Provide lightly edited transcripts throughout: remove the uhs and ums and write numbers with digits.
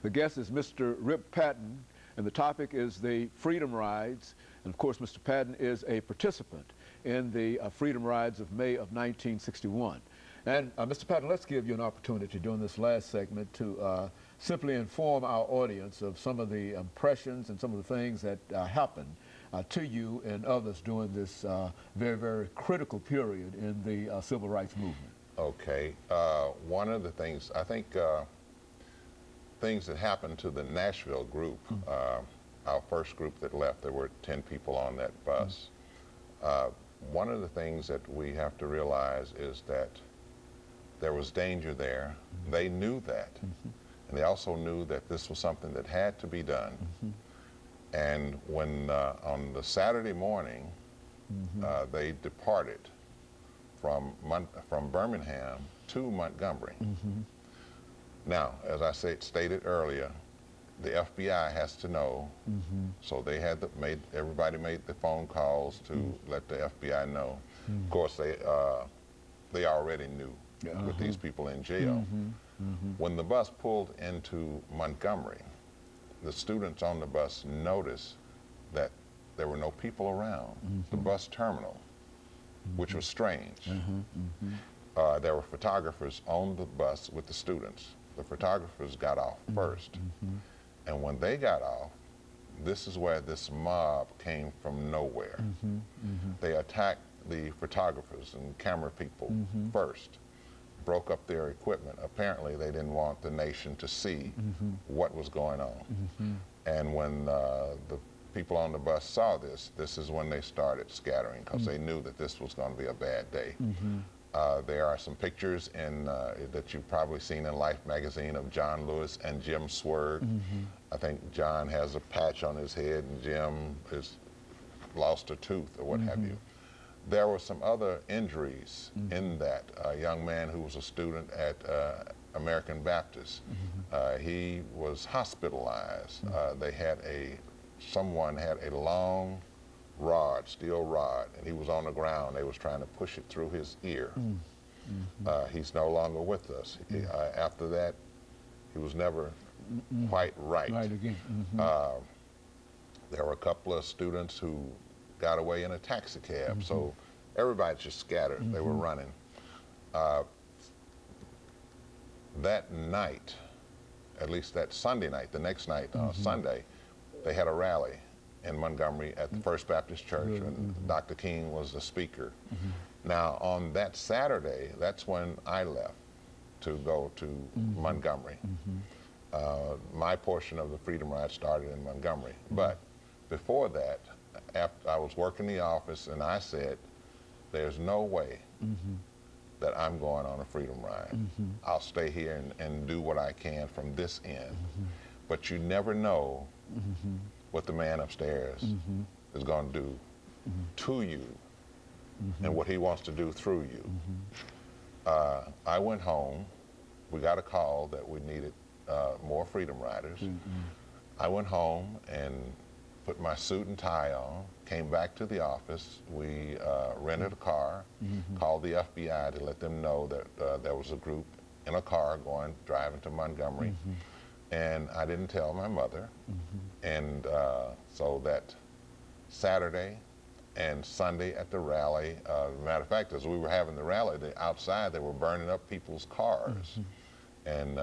The guest is Mr. RPatton, and the topic is the Freedom Rides. And of course, Mr. Patton is a participant in the Freedom Rides of May of 1961. And Mr. Patton, let's give you an opportunity during this last segment to simply inform our audience of some of the impressions and some of the things that happened to you and others during this very, very critical period in the civil rights movement. Okay. One of the things, I think, things that happened to the Nashville group, our first group that left, there were 10 people on that bus. One of the things that we have to realize is that there was danger there. They knew that. And they also knew that this was something that had to be done. And when on the Saturday morning, they departed from Birmingham to Montgomery. Now, as I stated earlier, the FBI has to know, so they had everybody made the phone calls to let the FBI know. Of course, they already knew with these people in jail. When the bus pulled into Montgomery, the students on the bus noticed that there were no people around the bus terminal, which was strange. There were photographers on the bus with the students. The photographers got off first. And when they got off, this is where this mob came from nowhere. They attacked the photographers and camera people first, broke up their equipment. Apparently, they didn't want the nation to see what was going on. And when the people on the bus saw this, this is when they started scattering, because they knew that this was going to be a bad day. There are some pictures that you've probably seen in Life magazine of John Lewis and Jim Swerg. I think John has a patch on his head and Jim has lost a tooth or what have you. There were some other injuries in that. A young man who was a student at American Baptist, he was hospitalized. Someone had a long rod, steel rod, and he was on the ground. They was trying to push it through his ear. He's no longer with us. After that, he was never quite right. Again. There were a couple of students who got away in a taxi cab, so everybody just scattered. They were running. That night, at least that Sunday night, the next night, Sunday, they had a rally in Montgomery at the First Baptist Church, and Dr. King was the speaker. Now, on that Saturday, that's when I left to go to Montgomery. My portion of the Freedom Ride started in Montgomery, but before that, after I was working the office, and I said, there's no way that I'm going on a Freedom Ride. I'll stay here and do what I can from this end. But you never know what the man upstairs is going to do to you and what he wants to do through you. I went home. We got a call that we needed more Freedom Riders. I went home and put my suit and tie on, came back to the office. We rented a car, called the FBI to let them know that there was a group in a car driving to Montgomery. And I didn't tell my mother. And so that Saturday and Sunday at the rally, matter of fact, as we were having the rally, outside they were burning up people's cars. And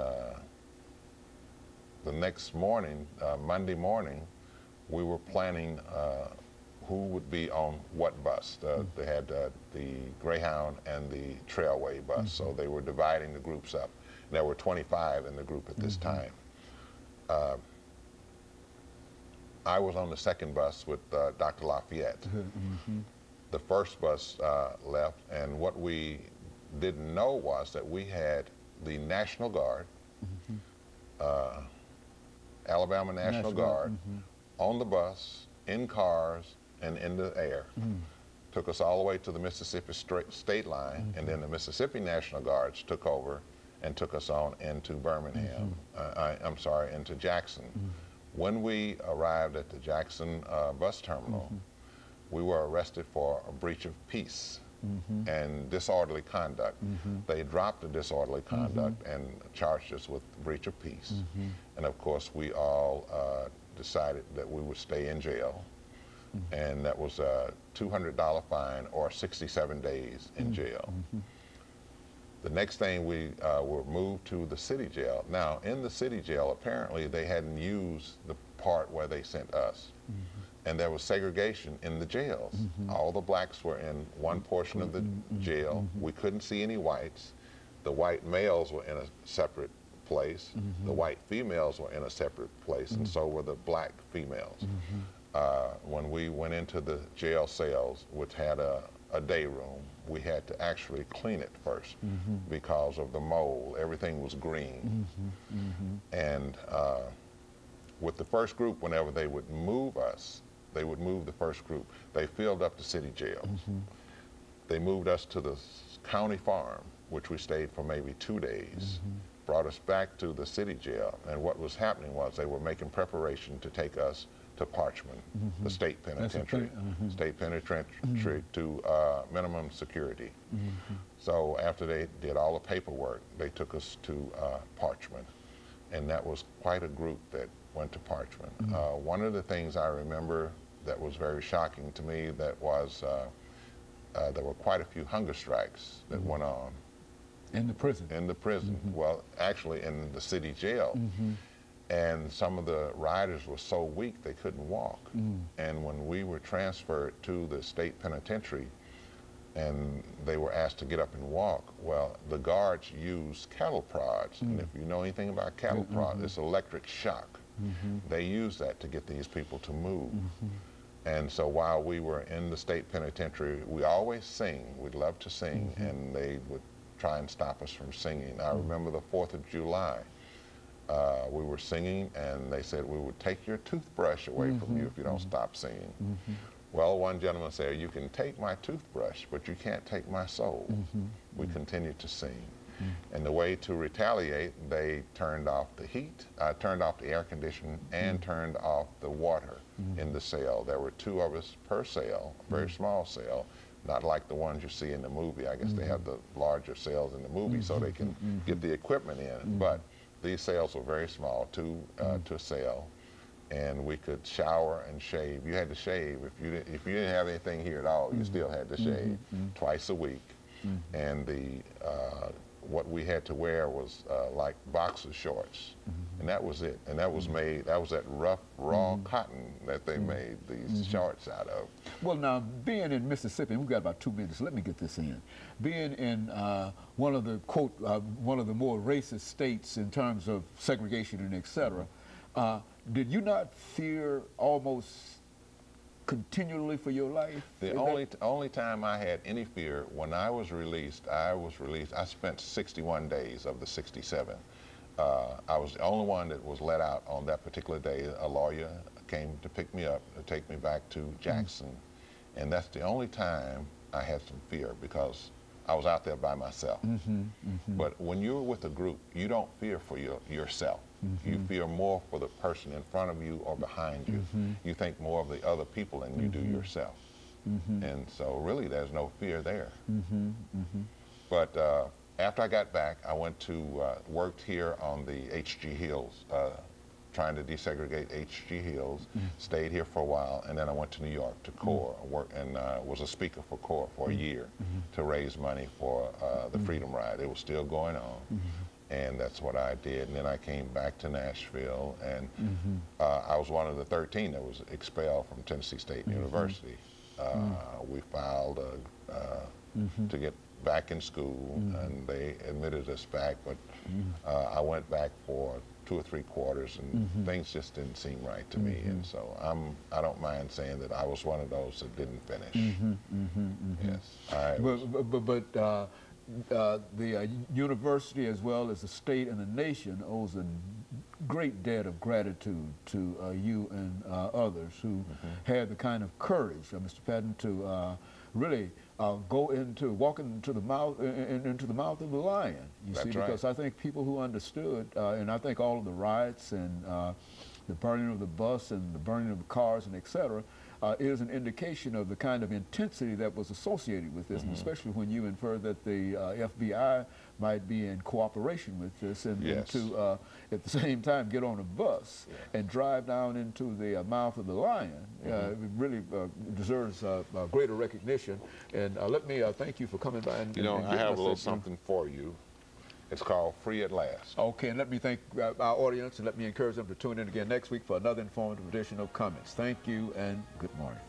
the next morning, Monday morning, we were planning who would be on what bus. They had the Greyhound and the Trailway bus, so they were dividing the groups up. And there were 25 in the group at this time. I was on the second bus with Dr. Lafayette. The first bus left, and what we didn't know was that we had the National Guard, Alabama National Guard, on the bus, in cars, and in the air. Took us all the way to the Mississippi state line, and then the Mississippi National Guards took over and took us on into Birmingham, I'm sorry, into Jackson. When we arrived at the Jackson bus terminal, we were arrested for a breach of peace. and disorderly conduct. They dropped the disorderly conduct and charged us with breach of peace. And of course, we all decided that we would stay in jail. And that was a $200 fine or 67 days in jail. The next thing, we were moved to the city jail. Now, in the city jail, apparently they hadn't used the part where they sent us. And there was segregation in the jails. All the blacks were in one portion of the jail. We couldn't see any whites. The white males were in a separate place. The white females were in a separate place, and so were the black females. When we went into the jail cells, which had a day room, we had to actually clean it first because of the mold. Everything was green. And with the first group, whenever they would move us, they would move the first group. They filled up the city jails. They moved us to the county farm, which we stayed for maybe 2 days, brought us back to the city jail. And what was happening was they were making preparation to take us to Parchman, the state penitentiary, to minimum security. So after they did all the paperwork, they took us to Parchman. And that was quite a group that went to Parchman. One of the things I remember that was very shocking to me, that was there were quite a few hunger strikes that went on. In the prison? In the prison. Well, actually in the city jail. And some of the riders were so weak they couldn't walk. And when we were transferred to the state penitentiary and they were asked to get up and walk, well, the guards used cattle prods. And if you know anything about cattle prods, it's electric shock. They used that to get these people to move. And so while we were in the state penitentiary, we always sing. We'd love to sing, and they would try and stop us from singing. I remember the 4th of July. We were singing, and they said we would take your toothbrush away from you if you don't stop singing. Well, one gentleman said, you can take my toothbrush, but you can't take my soul. We continued to sing. And the way to retaliate, they turned off the heat, turned off the air conditioning, and turned off the water in the cell. There were 2 of us per cell, a very small cell, not like the ones you see in the movie. I guess they have the larger cells in the movie so they can get the equipment in. But these cells were very small, 2 to a cell, and we could shower and shave. You had to shave. If you didn't have anything here at all, you still had to shave twice a week. And what we had to wear was like boxer shorts, and that was it. And that was that rough, raw cotton that they made these shorts out of. Well, now, being in Mississippi, we've got about 2 minutes, let me get this in. Being in one of the, quote, one of the more racist states in terms of segregation and et cetera, did you not fear almost continually for your life? The only time I had any fear, when I was released, I spent 61 days of the 67. I was the only one that was let out on that particular day. A lawyer came to pick me up, to take me back to Jackson. And that's the only time I had some fear, because I was out there by myself. But when you're with a group, you don't fear for yourself. You fear more for the person in front of you or behind you. You think more of the other people than you do yourself. And so really there's no fear there. But after I got back, I went to, worked here on the HG Hills, trying to desegregate HG Hills, stayed here for a while, and then I went to New York to CORE, and was a speaker for CORE for a year to raise money for the Freedom Ride. It was still going on. And that's what I did. And then I came back to Nashville, and I was one of the 13 that was expelled from Tennessee State University. We filed to get back in school, and they admitted us back, but I went back for 2 or 3 quarters, and things just didn't seem right to me. And so I don't mind saying that I was one of those that didn't finish. Yes. The university, as well as the state and the nation, owes a great debt of gratitude to you and others who had the kind of courage, Mr. Patton, to really walk into the mouth of the lion. You see, because I think people who understood, and I think all of the riots and the burning of the bus and the burning of the cars and et cetera, is an indication of the kind of intensity that was associated with this, and especially when you infer that the FBI might be in cooperation with this, and, and to at the same time get on a bus and drive down into the mouth of the lion. It really deserves greater recognition. And let me thank you for coming by. And, you know, I have a little that, something for you. It's called Free at Last. Okay, and let me thank our audience, and let me encourage them to tune in again next week for another informative edition of Comments. Thank you, and good morning.